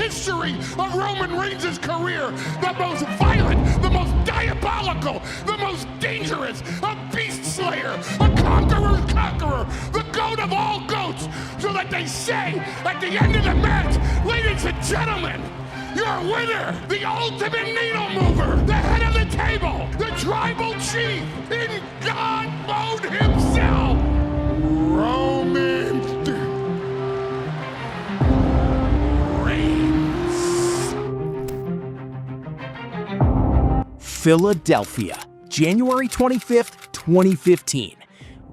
history of Roman Reigns' career. The most violent, the most diabolical, the most dangerous, a beast slayer, a conqueror's conqueror, the goat of all goats, so that they say at the end of the match, ladies and gentlemen, your winner, the ultimate needle mover, the head of the table, the tribal chief, in God mode himself, Roman Reigns. Philadelphia, January 25th, 2015.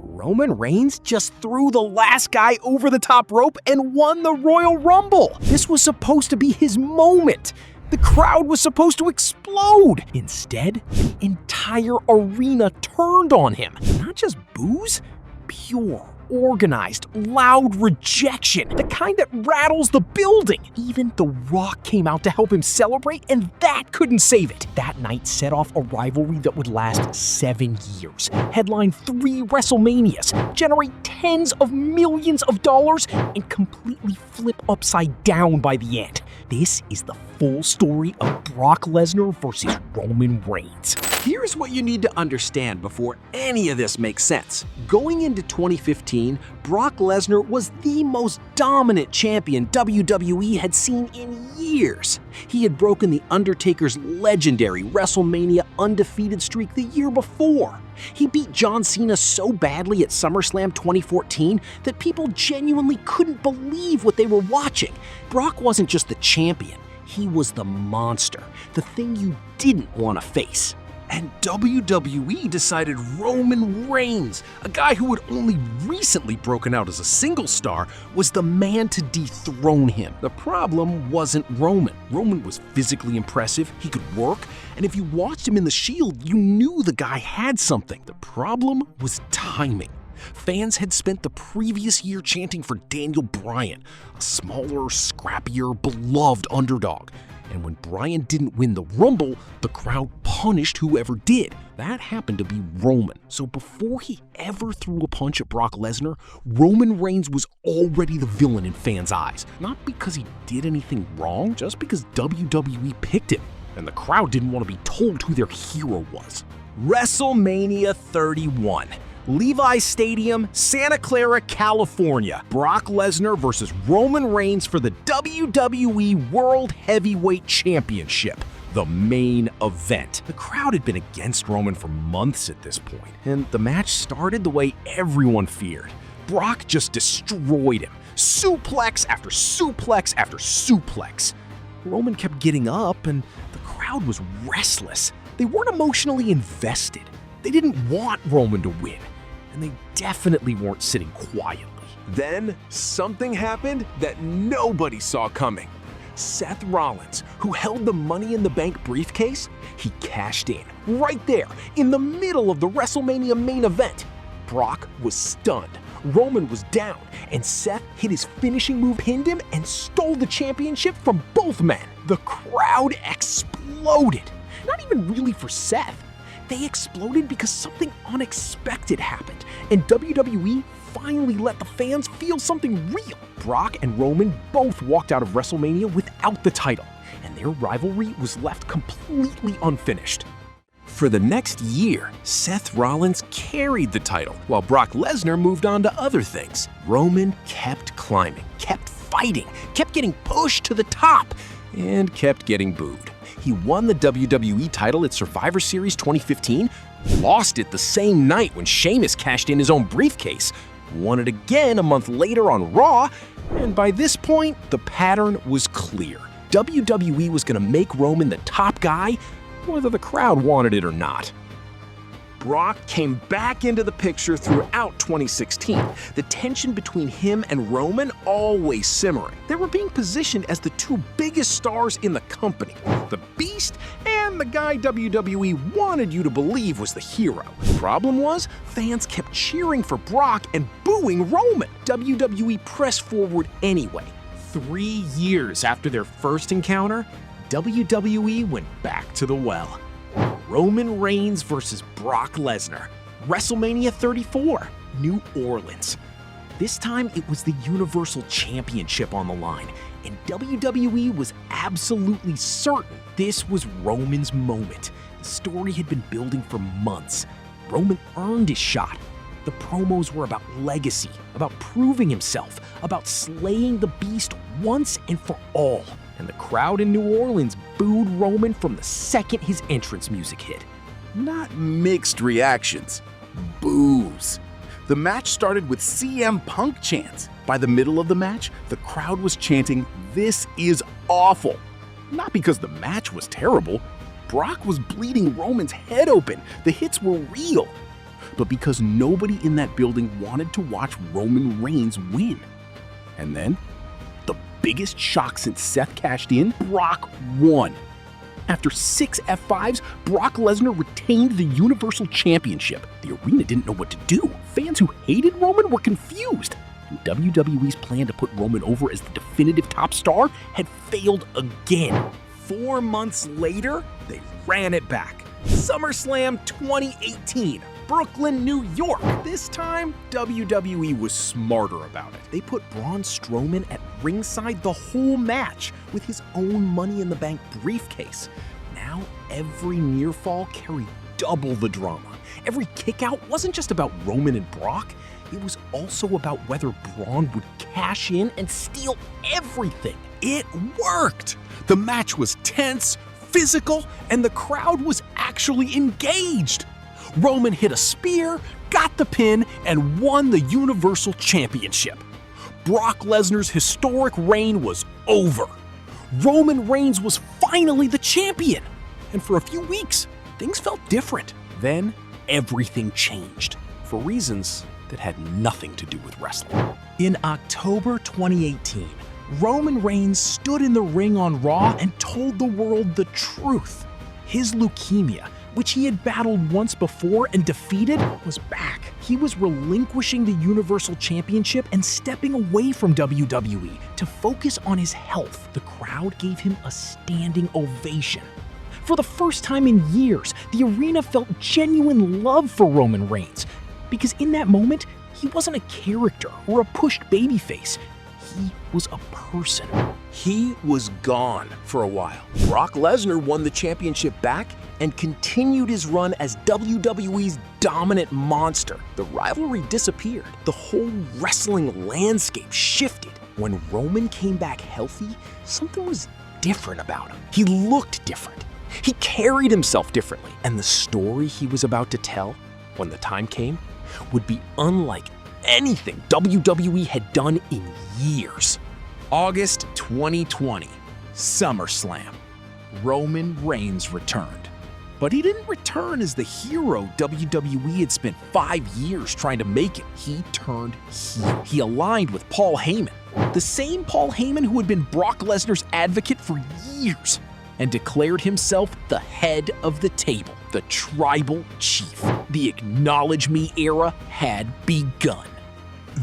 Roman Reigns just threw the last guy over the top rope and won the Royal Rumble. This was supposed to be his moment. The crowd was supposed to explode. Instead, the entire arena turned on him. Not just boos, pure, organized, loud rejection. The kind that rattles the building. Even The Rock came out to help him celebrate, and that couldn't save it. That night set off a rivalry that would last 7 years, headline 3 WrestleManias, generate tens of millions of dollars, and completely flip upside down by the end. This is the full story of Brock Lesnar versus Roman Reigns. Here's what you need to understand before any of this makes sense. Going into 2015, Brock Lesnar was the most dominant champion WWE had seen in years. He had broken The Undertaker's legendary WrestleMania undefeated streak the year before. He beat John Cena so badly at SummerSlam 2014 that people genuinely couldn't believe what they were watching. Brock wasn't just the champion, he was the monster, the thing you didn't want to face. And WWE decided Roman Reigns, a guy who had only recently broken out as a single star, was the man to dethrone him. The problem wasn't Roman. Roman was physically impressive, he could work, and if you watched him in the Shield, you knew the guy had something. The problem was timing. Fans had spent the previous year chanting for Daniel Bryan, a smaller, scrappier, beloved underdog. And when Bryan didn't win the Rumble, the crowd punished whoever did. That happened to be Roman. So before he ever threw a punch at Brock Lesnar, Roman Reigns was already the villain in fans' eyes. Not because he did anything wrong, just because WWE picked him. And the crowd didn't want to be told who their hero was. WrestleMania 31. Levi's Stadium, Santa Clara, California. Brock Lesnar versus Roman Reigns for the WWE World Heavyweight Championship, the main event. The crowd had been against Roman for months at this point, and the match started the way everyone feared. Brock just destroyed him. Suplex after suplex after suplex. Roman kept getting up, and the crowd was restless. They weren't emotionally invested. They didn't want Roman to win, and they definitely weren't sitting quietly. Then something happened that nobody saw coming. Seth Rollins, who held the Money in the Bank briefcase, he cashed in right there in the middle of the WrestleMania main event. Brock was stunned. Roman was down, and Seth hit his finishing move, pinned him, and stole the championship from both men. The crowd exploded. Not even really for Seth. They exploded because something unexpected happened, and WWE finally let the fans feel something real. Brock and Roman both walked out of WrestleMania without the title, and their rivalry was left completely unfinished. For the next year, Seth Rollins carried the title, while Brock Lesnar moved on to other things. Roman kept climbing, kept fighting, kept getting pushed to the top, and kept getting booed. He won the WWE title at Survivor Series 2015, lost it the same night when Sheamus cashed in his own briefcase, won it again a month later on Raw, and by this point, the pattern was clear. WWE was going to make Roman the top guy, whether the crowd wanted it or not. Brock came back into the picture throughout 2016. The tension between him and Roman always simmering. They were being positioned as the two biggest stars in the company, the Beast and the guy WWE wanted you to believe was the hero. Problem was, fans kept cheering for Brock and booing Roman. WWE pressed forward anyway. 3 years after their first encounter, WWE went back to the well. Roman Reigns versus Brock Lesnar, WrestleMania 34, New Orleans. This time, it was the Universal Championship on the line, and WWE was absolutely certain this was Roman's moment. The story had been building for months. Roman earned his shot. The promos were about legacy, about proving himself, about slaying the beast once and for all. And the crowd in New Orleans booed Roman from the second his entrance music hit. Not mixed reactions, boos. The match started with CM Punk chants. By the middle of the match, the crowd was chanting, "This is awful." Not because the match was terrible. Brock was bleeding Roman's head open. The hits were real. But because nobody in that building wanted to watch Roman Reigns win. And then, the biggest shock since Seth cashed in, Brock won. After 6 F5s, Brock Lesnar retained the Universal Championship. The arena didn't know what to do. Fans who hated Roman were confused. And WWE's plan to put Roman over as the definitive top star had failed again. 4 months later, they ran it back. SummerSlam 2018, Brooklyn, New York. This time, WWE was smarter about it. They put Braun Strowman at ringside the whole match with his own Money in the Bank briefcase. Now, every near fall carried double the drama. Every kickout wasn't just about Roman and Brock. It was also about whether Braun would cash in and steal everything. It worked! The match was tense, physical, and the crowd was actually engaged. Roman hit a spear, got the pin, and won the Universal Championship. Brock Lesnar's historic reign was over. Roman Reigns was finally the champion. And for a few weeks, things felt different. Then, everything changed, for reasons that had nothing to do with wrestling. In October 2018, Roman Reigns stood in the ring on Raw and told the world the truth. His leukemia, which he had battled once before and defeated, was back. He was relinquishing the Universal Championship and stepping away from WWE to focus on his health. The crowd gave him a standing ovation. For the first time in years, the arena felt genuine love for Roman Reigns, because in that moment, he wasn't a character or a pushed babyface. He was a person. He was gone for a while. Brock Lesnar won the championship back and continued his run as WWE's dominant monster. The rivalry disappeared. The whole wrestling landscape shifted. When Roman came back healthy, something was different about him. He looked different. He carried himself differently. And the story he was about to tell, when the time came, would be unlike anything WWE had done in years. August 2020, SummerSlam. Roman Reigns returned. But he didn't return as the hero WWE had spent 5 years trying to make him. He turned heel. He aligned with Paul Heyman, the same Paul Heyman who had been Brock Lesnar's advocate for years, and declared himself the head of the table, the tribal chief. The Acknowledge Me era had begun.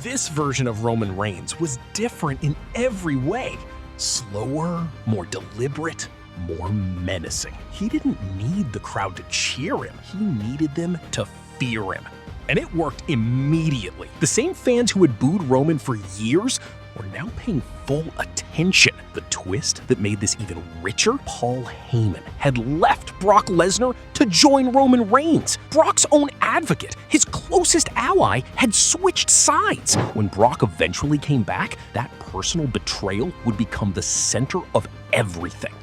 This version of Roman Reigns was different in every way. Slower, more deliberate, more menacing. He didn't need the crowd to cheer him. He needed them to fear him. And it worked immediately. The same fans who had booed Roman for years were now paying full attention. The twist that made this even richer, Paul Heyman had left Brock Lesnar to join Roman Reigns. Brock's own advocate, his closest ally, had switched sides. When Brock eventually came back, that personal betrayal would become the center of everything.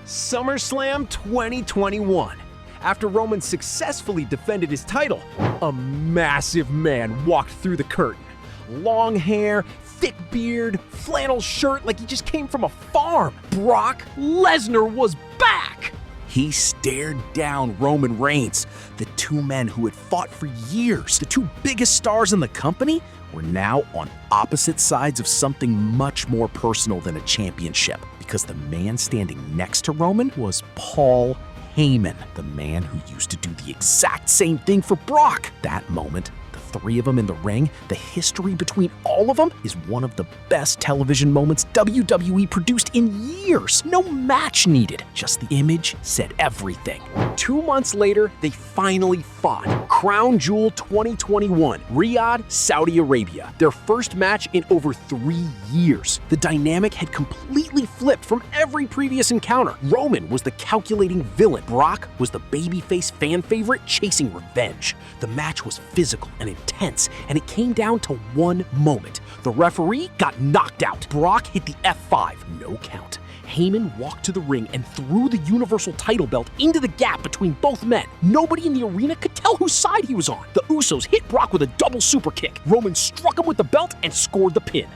SummerSlam 2021. After Roman successfully defended his title, a massive man walked through the curtain. Long hair, thick beard, flannel shirt like he just came from a farm. Brock Lesnar was back! He stared down Roman Reigns. The two men who had fought for years, the two biggest stars in the company, were now on opposite sides of something much more personal than a championship, because the man standing next to Roman was Paul Heyman, the man who used to do the exact same thing for Brock. That moment, the three of them in the ring, the history between all of them is one of the best television moments WWE produced in years. No match needed, just the image said everything. 2 months later, they finally fought. Crown Jewel 2021, Riyadh, Saudi Arabia. Their first match in over 3 years. The dynamic had completely flipped from every previous encounter. Roman was the calculating villain. Brock was the babyface fan favorite chasing revenge. The match was physical and intense, and it came down to one moment. The referee got knocked out. Brock hit the F5, no count. Heyman walked to the ring and threw the Universal title belt into the gap between both men. Nobody in the arena could tell whose side he was on. The Usos hit Brock with a double super kick. Roman struck him with the belt and scored the pin.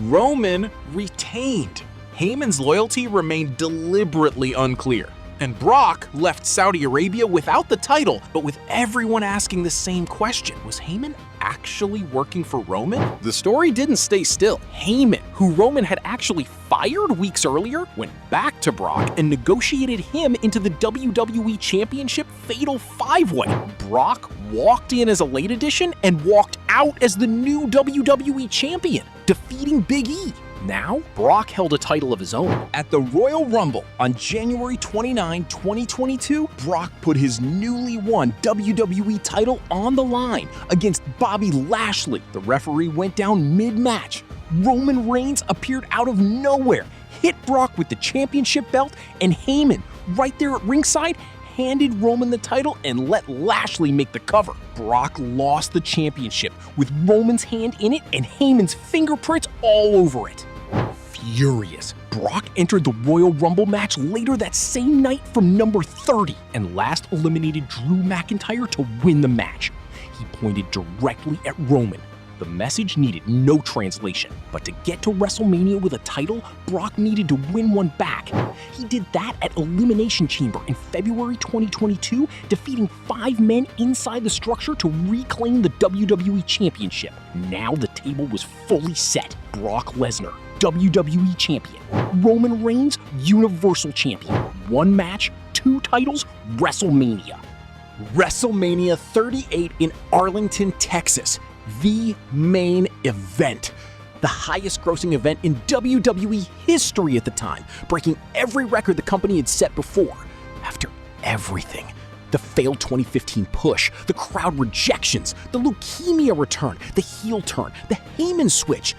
Roman retained. Heyman's loyalty remained deliberately unclear. And Brock left Saudi Arabia without the title, but with everyone asking the same question. Was Heyman actually working for Roman? The story didn't stay still. Heyman, who Roman had actually fired weeks earlier, went back to Brock and negotiated him into the WWE Championship Fatal 5-Way. Brock walked in as a late addition and walked out as the new WWE Champion, defeating Big E. Now, Brock held a title of his own. At the Royal Rumble on January 29, 2022, Brock put his newly won WWE title on the line against Bobby Lashley. The referee went down mid-match. Roman Reigns appeared out of nowhere, hit Brock with the championship belt, and Heyman, right there at ringside, handed Roman the title and let Lashley make the cover. Brock lost the championship with Roman's hand in it and Heyman's fingerprints all over it. Furious, Brock entered the Royal Rumble match later that same night from number 30 and last eliminated Drew McIntyre to win the match. He pointed directly at Roman. The message needed no translation, but to get to WrestleMania with a title, Brock needed to win one back. He did that at Elimination Chamber in February 2022, defeating 5 men inside the structure to reclaim the WWE Championship. Now the table was fully set. Brock Lesnar, WWE Champion. Roman Reigns, Universal Champion. 1 match, 2 titles, WrestleMania. WrestleMania 38 in Arlington, Texas. The main event. The highest grossing event in WWE history at the time, breaking every record the company had set before. After everything, the failed 2015 push, the crowd rejections, the leukemia return, the heel turn, the Heyman switch,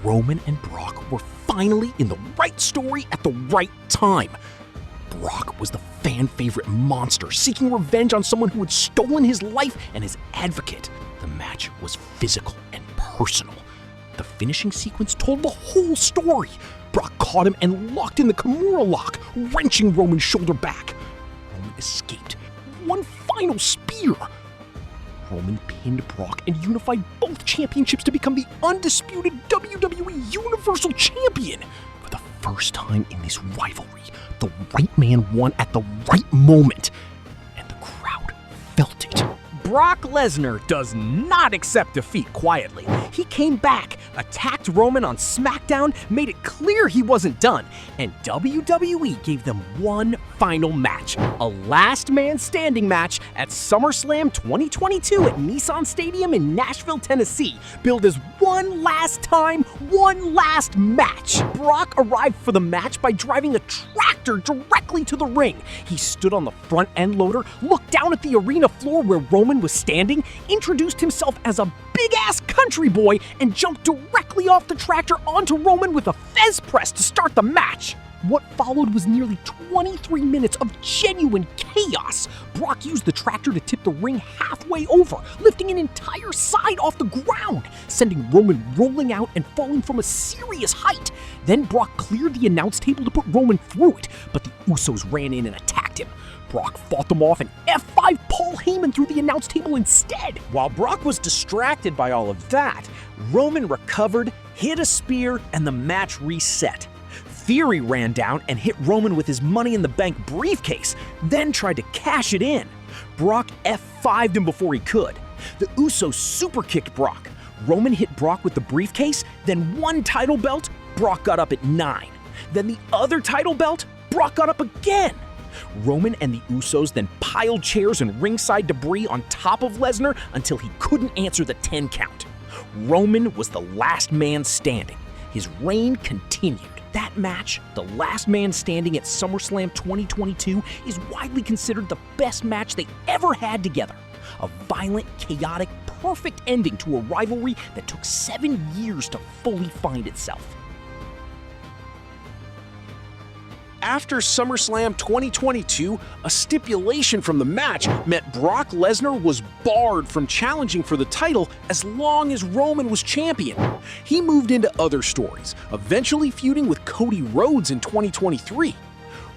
Roman and Brock were finally in the right story at the right time. Brock was the fan favorite monster seeking revenge on someone who had stolen his life and his advocate. The match was physical and personal. The finishing sequence told the whole story. Brock caught him and locked in the Kimura lock, wrenching Roman's shoulder back. Roman escaped. One final spear. Roman pinned Brock and unified both championships to become the undisputed WWE Universal Champion. For the first time in this rivalry, the right man won at the right moment, and the crowd felt it. Brock Lesnar does not accept defeat quietly. He came back, attacked Roman on SmackDown, made it clear he wasn't done, and WWE gave them one final match. A last man standing match at SummerSlam 2022 at Nissan Stadium in Nashville, Tennessee, billed as one last time, one last match. Brock arrived for the match by driving a tractor directly to the ring. He stood on the front end loader, looked down at the arena floor where Roman was standing, introduced himself as a big-ass country boy, and jumped directly off the tractor onto Roman with a Fez press to start the match. What followed was nearly 23 minutes of genuine chaos. Brock used the tractor to tip the ring halfway over, lifting an entire side off the ground, sending Roman rolling out and falling from a serious height. Then Brock cleared the announce table to put Roman through it, but the Usos ran in and attacked him. Brock fought them off and F5 Paul Heyman through the announce table instead. While Brock was distracted by all of that, Roman recovered, hit a spear, and the match reset. Theory ran down and hit Roman with his Money in the Bank briefcase, then tried to cash it in. Brock F5'd him before he could. The Usos super kicked Brock. Roman hit Brock with the briefcase, then one title belt, Brock got up at 9. Then the other title belt, Brock got up again. Roman and the Usos then piled chairs and ringside debris on top of Lesnar until he couldn't answer the 10 count. Roman was the last man standing. His reign continued. That match, the last man standing at SummerSlam 2022, is widely considered the best match they ever had together. A violent, chaotic, perfect ending to a rivalry that took 7 years to fully find itself. After SummerSlam 2022, a stipulation from the match meant Brock Lesnar was barred from challenging for the title as long as Roman was champion. He moved into other stories, eventually feuding with Cody Rhodes in 2023.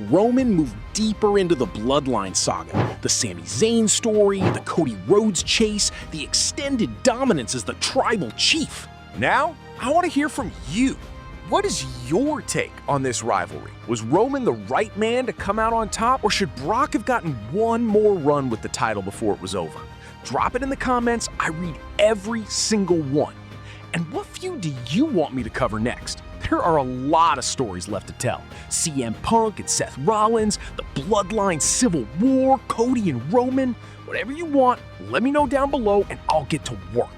Roman moved deeper into the Bloodline saga, the Sami Zayn story, the Cody Rhodes chase, the extended dominance as the tribal chief. Now, I want to hear from you. What is your take on this rivalry? Was Roman the right man to come out on top, or should Brock have gotten one more run with the title before it was over? Drop it in the comments. I read every single one. And what feud do you want me to cover next? There are a lot of stories left to tell. CM Punk and Seth Rollins, the Bloodline Civil War, Cody and Roman. Whatever you want, let me know down below and I'll get to work.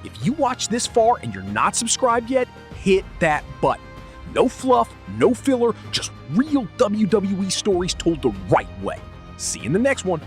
If you watch this far and you're not subscribed yet, hit that button. No fluff, no filler, just real WWE stories told the right way. See you in the next one.